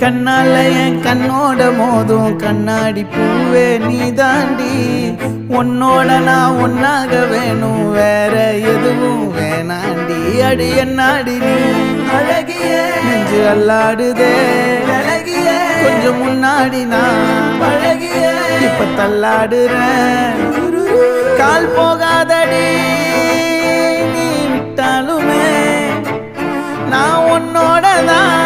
கண்ணால என் கண்ணோட மோதும் கண்ணாடி பூவே நீ தாண்டி உன்னோட நான் ஒன்னாக வேணும் வேற எதுவும் வேணாண்டி அடி என்னாடி நீ அழகிய நெஞ்சு அல்லாடுதே அழகிய கொஞ்சம் முன்னாடி நான் அழகிய இப்ப தள்ளாடுறேன் கால் போகாதடி நீ விட்டாலுமே நான் உன்னோட தான்